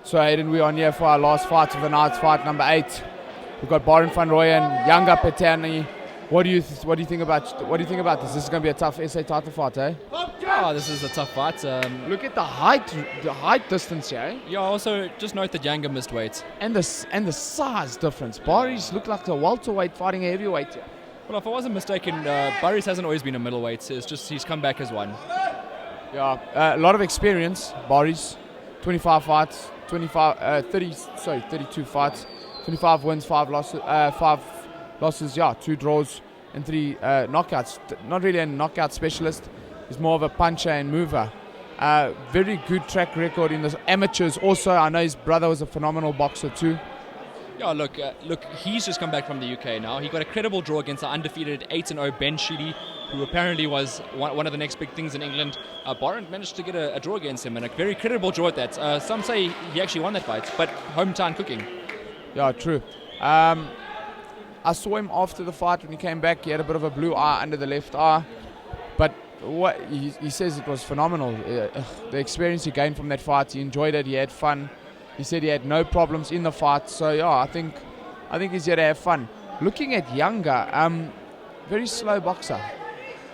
So Aiden, we're on here for our last fight of the night, fight number 8. We've got Barend Van Rooyen, Yanga Phetani. What do you think about this? This is going to be a tough SA title fight, eh? Oh, this is a tough fight. Look at the height distance here. Eh? Yeah. Also, just note that Yanga missed weight. And the size difference. Barry's look like a welterweight fighting a heavyweight here. Well, if I wasn't mistaken, Barry's hasn't always been a middleweight. It's just he's come back as one. Yeah, a lot of experience. Barry's 25 fights, 32 fights, 25 wins, 5 losses. Yeah, 2 draws and 3 knockouts. Not really a knockout specialist. He's more of a puncher and mover. Very good track record in the amateurs. Also, I know his brother was a phenomenal boxer too. Yeah, look, he's just come back from the UK now. He got a credible draw against the undefeated 8-0 Ben Sheedy, who apparently was one of the next big things in England. Barend managed to get a draw against him, and a very credible draw at that. Some say he actually won that fight, but hometown cooking. Yeah, true. I saw him after the fight when he came back. He had a bit of a blue eye under the left eye, but what he says it was phenomenal. The experience he gained from that fight, he enjoyed it, he had fun. He said he had no problems in the fight. So yeah, I think he's here to have fun. Looking at Yanga, very slow boxer.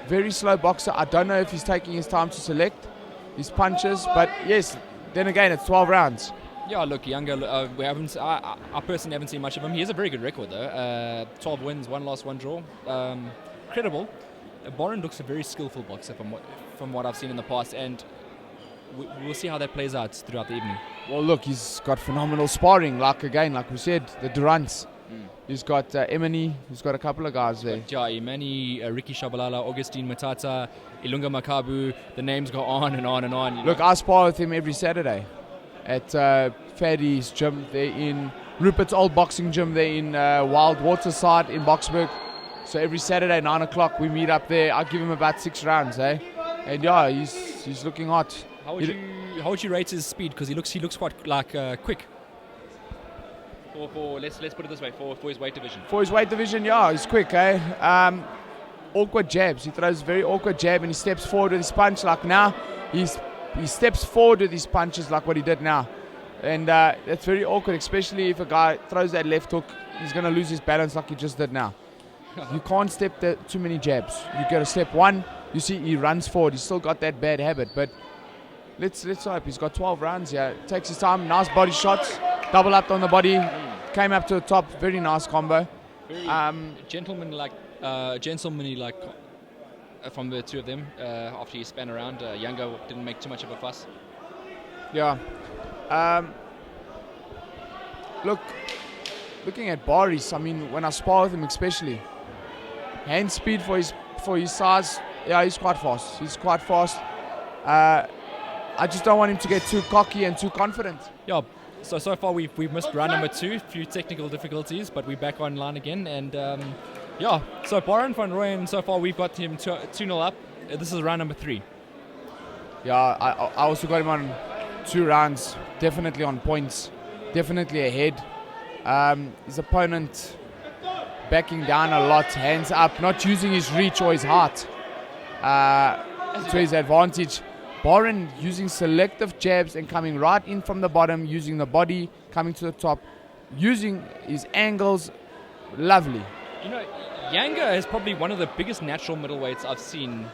Very slow boxer. I don't know if he's taking his time to select his punches, but yes, then again, it's 12 rounds. Yeah, look, Yanga, I personally haven't seen much of him. He has a very good record though. 12 wins, 1 loss, 1 draw. Credible. Barend looks a very skillful boxer from what I've seen in the past, and we'll see how that plays out throughout the evening. Well, look, he's got phenomenal sparring. Like we said, the Durants. He's got Emani. He's got a couple of guys there. Yeah, Emani, Ricky Shabalala, Augustine Matata, Ilunga Makabu. The names go on and on and on. Look, I spar with him every Saturday at Faddy's gym. They're in Rupert's old boxing gym. They're in Wild Waterside in Boksburg. So every Saturday, 9 o'clock, we meet up there. I give him about 6 rounds, eh? And yeah, he's looking hot. How would you rate his speed? Because he looks quite quick. Let's put it this way, for his weight division. For his weight division, yeah, he's quick, eh? Awkward jabs. He throws a very awkward jab and he steps forward with his punch. Like now, he steps forward with his punches like what he did now. And that's very awkward, especially if a guy throws that left hook. He's going to lose his balance like he just did now. You can't step too many jabs. You got to step one. You see he runs forward. He's still got that bad habit, but let's hope. He's got 12 rounds here. Takes his time. Nice body shots. Double up on the body. Came up to the top. Very nice combo. Very gentlemanly from the two of them. After he span around, Yanga didn't make too much of a fuss. Yeah. Looking at Boris, I mean, when I spar with him especially, hand speed for his size, yeah, he's quite fast. I just don't want him to get too cocky and too confident. Yeah, so far we've missed round number 2, a few technical difficulties, but we're back online again. And so Barend Van Rooyen, so far we've got him 2-0 up. This is round number 3. Yeah, I also got him on 2 rounds, definitely on points, definitely ahead. His opponent backing down a lot, hands up, not using his reach or his height to his advantage. Barend using selective jabs and coming right in from the bottom, using the body, coming to the top, using his angles. Lovely. You know, Yanga is probably one of the biggest natural middleweights I've seen.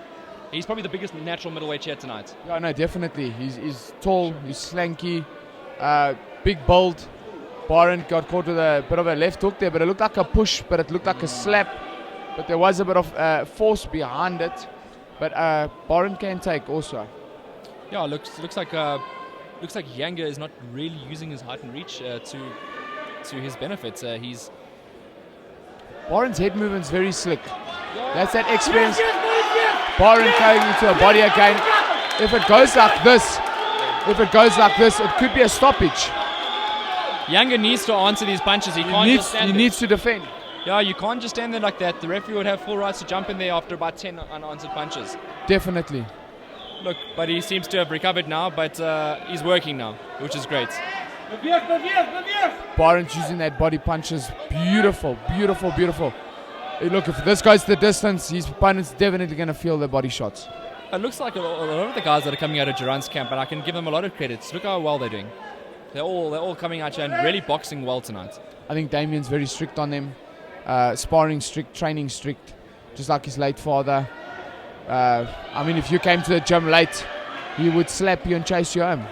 He's probably the biggest natural middleweight here tonight. Yeah, no, definitely. He's tall, he's slanky, big build. Barend got caught with a bit of a left hook there, but it looked like a push, but it looked like a slap. But there was a bit of force behind it. But Barend can take also. Yeah, looks like Yanga is not really using his height and reach to his benefits. Barend's head movement's very slick. That's that experience. Barend going into a body again. If it goes like this, it could be a stoppage. Yanga needs to answer these punches. He needs to defend. Yeah, you can't just stand there like that. The referee would have full rights to jump in there after about 10 unanswered punches. Definitely. Look, but he seems to have recovered now, but he's working now, which is great. Barend using that body punches. Beautiful. Hey, look, if this goes the distance, his opponent's definitely going to feel the body shots. It looks like a lot of the guys that are coming out of Durant's camp, and I can give them a lot of credit. Look how well they're doing. They're all coming at you and really boxing well tonight. I think Damien's very strict on them. Sparring strict, training strict, just like his late father. I mean, if you came to the gym late, he would slap you and chase you home.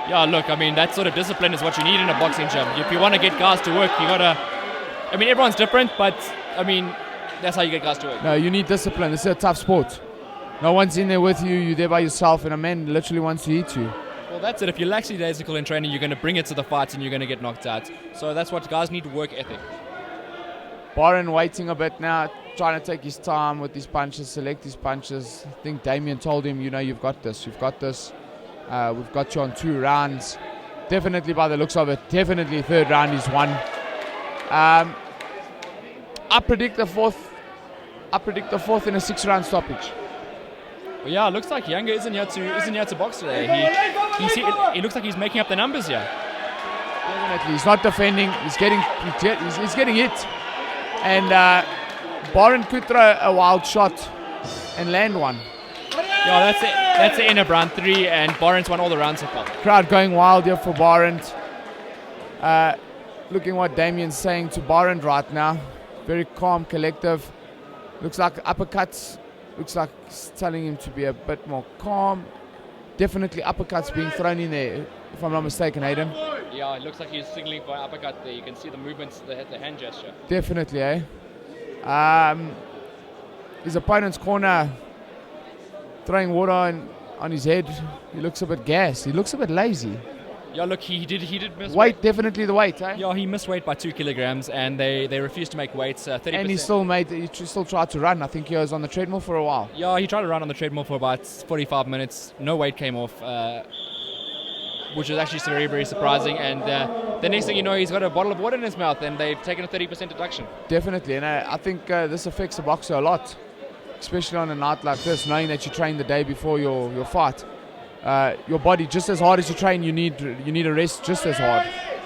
Yeah, look, I mean, that sort of discipline is what you need in a boxing gym. If you want to get guys to work, you got to... I mean, everyone's different, but, I mean, that's how you get guys to work. No, you need discipline. It's a tough sport. No one's in there with you. You're there by yourself, and a man literally wants to eat you. Well, that's it. If you're lackadaisical in training, you're going to bring it to the fights and you're going to get knocked out. So that's what guys need, work ethic. Barend waiting a bit now, trying to take his time with his punches, select his punches. I think Damien told him, you've got this. You've got this. We've got you on 2 rounds. Definitely, by the looks of it, definitely third round is won. I predict the fourth in a 6-round stoppage. Well, yeah, it looks like Yanga isn't here to box today. He looks like he's making up the numbers here. Definitely, he's not defending. He's getting hit, and Barend could throw a wild shot and land one. Yeah, that's it. That's the end of round 3, and Barend's won all the rounds so far. Crowd going wild here for Barend. Looking what Damien's saying to Barend right now. Very calm, collective. Looks like uppercuts. Looks like he's telling him to be a bit more calm. Definitely uppercuts being thrown in there, if I'm not mistaken, Hayden. Yeah, it looks like he's signaling for an uppercut there. You can see the movements, the hand gesture. Definitely, eh? His opponent's corner throwing water on his head. He looks a bit gassed. He looks a bit lazy. Yeah, look, he did miss weight. Definitely the weight, eh? Yeah, he missed weight by 2 kilograms, and they refused to make weights. 30%. And he still tried to run. I think he was on the treadmill for a while. Yeah, he tried to run on the treadmill for about 45 minutes. No weight came off, which is actually very, very surprising. And the next thing you know, he's got a bottle of water in his mouth, and they've taken a 30% deduction. Definitely, and I think this affects a boxer a lot, especially on a night like this, knowing that you train the day before your fight. Your body, just as hard as you train, you need a rest just as hard.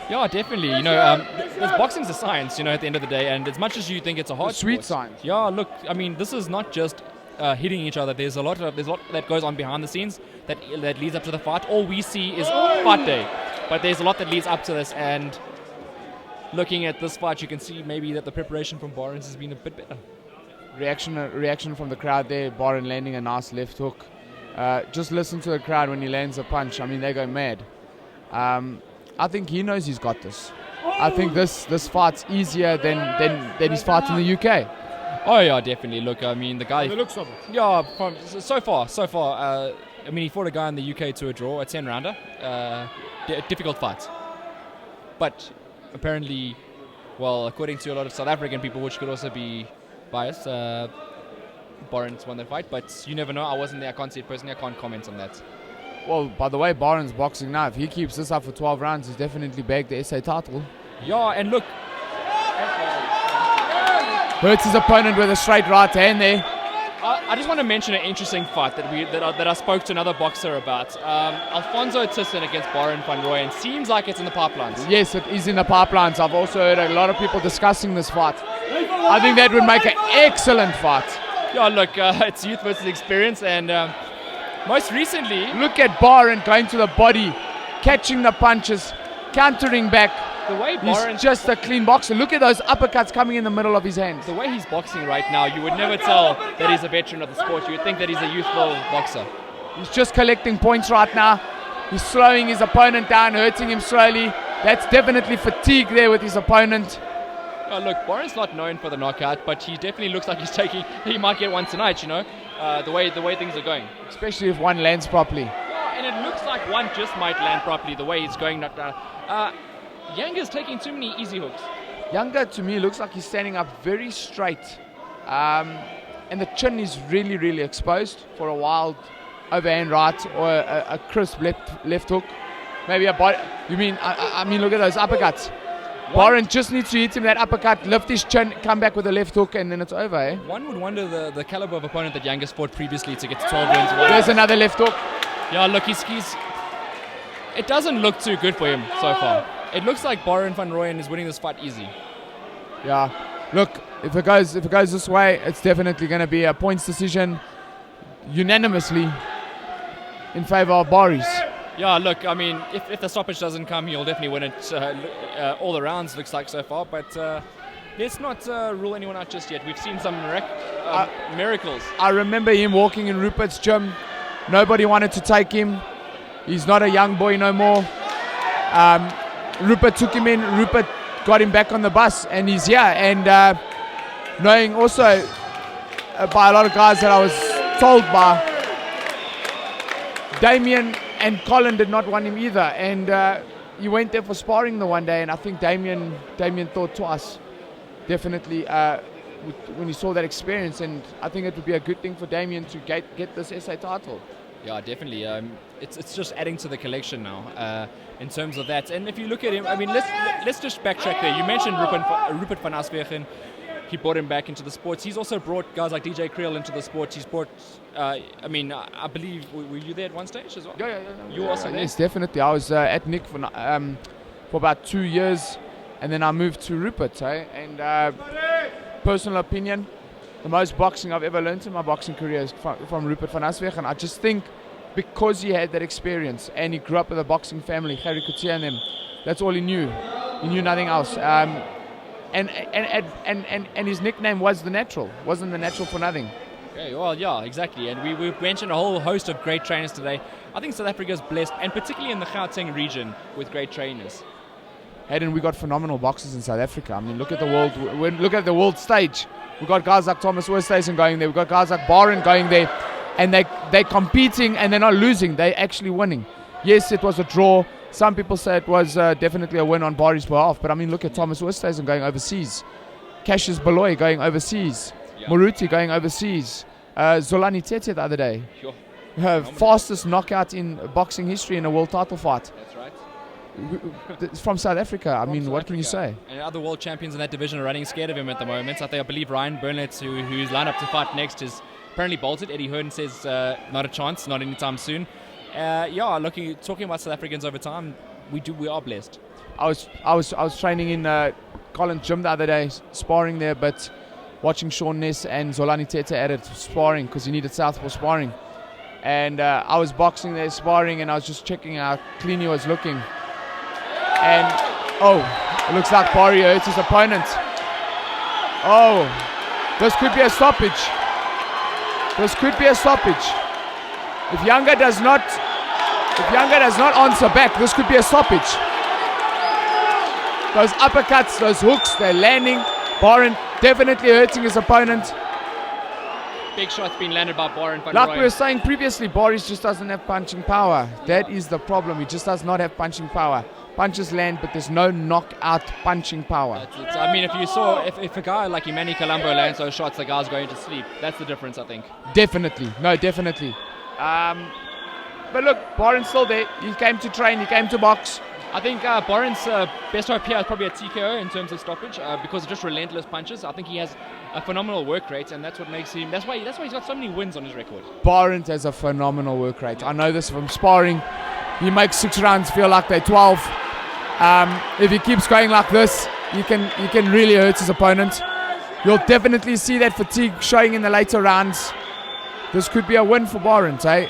Yeah, definitely. This boxing's a science, at the end of the day, and as much as you think it's a hard sweet sport, science. Yeah, look, I mean, this is not just hitting each other. There's a lot that goes on behind the scenes that leads up to the fight. All we see is fight day, but there's a lot that leads up to this. And looking at this fight, you can see maybe that the preparation from Barend has been a bit better. Reaction from the crowd there. Barend landing a nice left hook. Just listen to the crowd when he lands a punch. I mean, they go mad. I think he knows he's got this. I think this fight's easier than his fight in the UK. Oh yeah, definitely. Look, I mean, the guy. The looks of it. Yeah, so far. I mean, he fought a guy in the UK to a draw, a 10-rounder. Difficult fight, but apparently, well, according to a lot of South African people, which could also be biased, Barend's won that fight, but you never know. I wasn't there. I can't see it personally. I can't comment on that. Well, by the way, Barend's boxing now. If he keeps this up for 12 rounds, he's definitely bagged the SA title. Yeah, and look. Hurts his opponent with a straight right hand there. I just want to mention an interesting fight that I spoke to another boxer about. Alfonso Thyssen against Barend Van Rooyen. Seems like it's in the pipelines. Yes, it is in the pipelines. I've also heard a lot of people discussing this fight. I think that would make an excellent fight. Yeah, look, it's youth versus experience, and most recently... Look at Barend going to the body, catching the punches, countering back. The way He's just a clean boxer. Look at those uppercuts coming in the middle of his hands. The way he's boxing right now, you would never tell that he's a veteran of the sport. You would think that he's a youthful boxer. He's just collecting points right now. He's slowing his opponent down, hurting him slowly. That's definitely fatigue there with his opponent. Look, Barend's not known for the knockout, but he definitely looks like he might get one tonight, the way things are going. Especially if one lands properly. Yeah, and it looks like one just might land properly, the way he's going knocked down. Yanga's taking too many easy hooks. Yanga, to me, looks like he's standing up very straight. And the chin is really, really exposed for a wild overhand right or a crisp left hook. Maybe a body. You mean, I mean, look at those uppercuts. Barend just needs to hit him that uppercut, lift his chin, come back with a left hook, and then it's over, eh? One would wonder the caliber of opponent that Yanga's fought previously to get to 12 wins. There's another left hook. Yeah, look, he's it doesn't look too good for him so far. It looks like Barend Van Rooyen is winning this fight easy. Yeah. Look, if it goes this way, it's definitely going to be a points decision unanimously in favor of Boris. Yeah, look, I mean, if the stoppage doesn't come, he'll definitely win it all the rounds, looks like so far. But let's not rule anyone out just yet. We've seen some miracles. I remember him walking in Rupert's gym. Nobody wanted to take him. He's not a young boy no more. Rupert took him in. Rupert got him back on the bus, and he's here. And knowing also by a lot of guys that I was told by, Damien and Colin did not want him either, and he went there for sparring the one day, and I think Damien thought twice, definitely, when he saw that experience, and I think it would be a good thing for Damien to get this SA title. Yeah, definitely. It's just adding to the collection now in terms of that. And if you look at him, I mean, let's just backtrack there. You mentioned Rupert van Rooyen. He brought him back into the sports. He's also brought guys like DJ Creel into the sports. He's brought, I believe, were you there at one stage as well? Yeah. You were also there? Yes, definitely. I was at Nick for about 2 years, and then I moved to Rupert. And personal opinion, the most boxing I've ever learned in my boxing career is from Rupert van Rooyen. And I just think because he had that experience and he grew up with a boxing family, Harry Couture and them, that's all he knew. He knew nothing else. And his nickname was The Natural. Wasn't The Natural for nothing. Okay, well, yeah, exactly. And we've mentioned a whole host of great trainers today. I think South Africa is blessed, and particularly in the Gauteng region, with great trainers. Hayden, we got phenomenal boxers in South Africa. I mean, look at the world. Look at the world stage. We've got guys like Thomas Oosthuizen going there. We've got guys like Barend going there, and they're competing and they're not losing. They're actually winning. Yes, it was a draw. Some people say it was definitely a win on Bari's behalf, but I mean, look at Thomas Oosthuizen going overseas, Cassius Baloy going overseas, Moruti going overseas, Zolani Tete the other day, fastest knockout in boxing history in a world title fight. That's right. From South Africa. I mean, what can you say? And other world champions in that division are running scared of him at the moment. I believe Ryan Burnett, who's lined up to fight next, is apparently bolted. Eddie Hearn says not a chance, not anytime soon. Talking about South Africans over time, we are blessed. I was training in Colin's gym the other day, sparring there, but watching Sean Ness and Zolani Tete at it, sparring, because he needed southpaw sparring. And I was boxing there, sparring, and I was just checking how clean he was looking. And, it looks like Bari hurts his opponent. Oh, this could be a stoppage. If Yanga does not answer back, this could be a stoppage. Those uppercuts, those hooks, they're landing. Barend definitely hurting his opponent. Big shots being landed by Barend Van Rooyen. Like we were saying previously, Boris just doesn't have punching power. That is the problem. He just does not have punching power. Punches land, but there's no knockout punching power. I mean, if a guy like Imani Colombo lands those shots, the guy's going to sleep. That's the difference, I think. Definitely. But look, Barend's still there. He came to train. He came to box. I think Barend's best hope here is probably a TKO in terms of stoppage because of just relentless punches. I think he has a phenomenal work rate, and that's what makes him. That's why he's got so many wins on his record. Barend has a phenomenal work rate. I know this from sparring. He makes 6 rounds feel like they're 12. If he keeps going like this, he can really hurt his opponent. You'll definitely see that fatigue showing in the later rounds. This could be a win for Barend,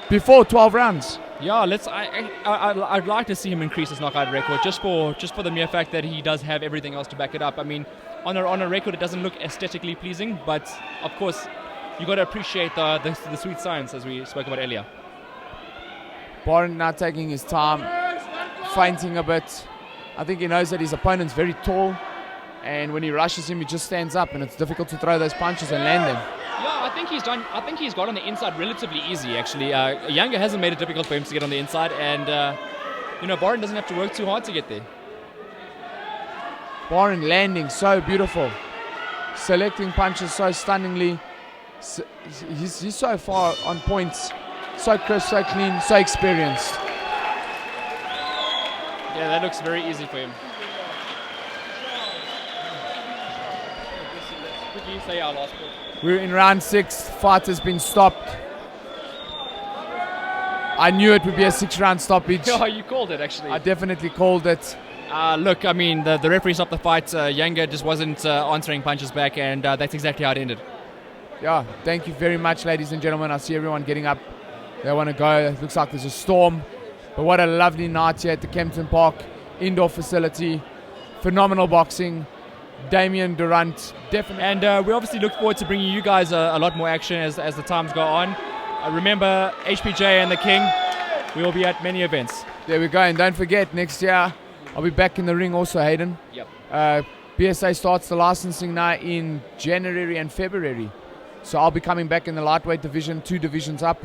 before 12 rounds. Yeah, I'd like to see him increase his knockout record just for the mere fact that he does have everything else to back it up. I mean, on a record it doesn't look aesthetically pleasing, but of course you got to appreciate the sweet science as we spoke about earlier. Barend now taking his time, feinting a bit. I think he knows that his opponent's very tall, and when he rushes him, he just stands up, and it's difficult to throw those punches and land them. Yeah, I think he's got on the inside relatively easy, actually. Yanga hasn't made it difficult for him to get on the inside, and Barend doesn't have to work too hard to get there. Barend landing so beautiful, selecting punches so stunningly. He's so far on points, so crisp, so clean, so experienced. Yeah, that looks very easy for him. Quickly say our last call. We're in round 6. Fight has been stopped. I knew it would be a 6-round stoppage. Yeah, you called it, actually. I definitely called it. Look, I mean, the referee stopped the fight. Yanga just wasn't answering punches back, and that's exactly how it ended. Yeah, thank you very much, ladies and gentlemen. I see everyone getting up. They want to go. It looks like there's a storm. But what a lovely night here at the Kempton Park indoor facility. Phenomenal boxing. Damien Durant, definitely. And we obviously look forward to bringing you guys a lot more action as the times go on. Remember, HPJ and the King, we will be at many events. There we go. And don't forget, next year I'll be back in the ring also, Hayden. Yep. BSA starts the licensing now in January and February. So I'll be coming back in the lightweight division, 2 divisions up.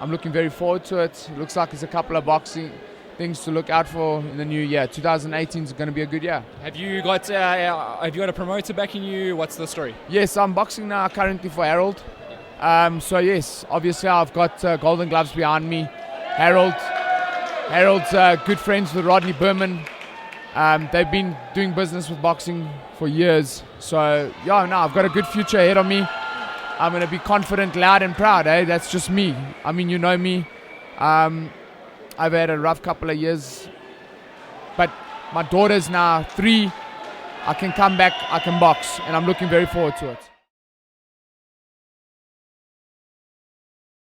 I'm looking very forward to it. Looks like there's a couple of boxing things to look out for in the new year. 2018 is going to be a good year. Have you got a promoter backing you? What's the story? Yes, I'm boxing now currently for Harold. So yes, obviously I've got Golden Gloves behind me. Harold's good friends with Rodney Berman. They've been doing business with boxing for years. So yeah, no, I've got a good future ahead of me. I'm going to be confident, loud and proud. That's just me. I mean, you know me. I've had a rough couple of years. But my daughter's now 3. I can come back, I can box. And I'm looking very forward to it.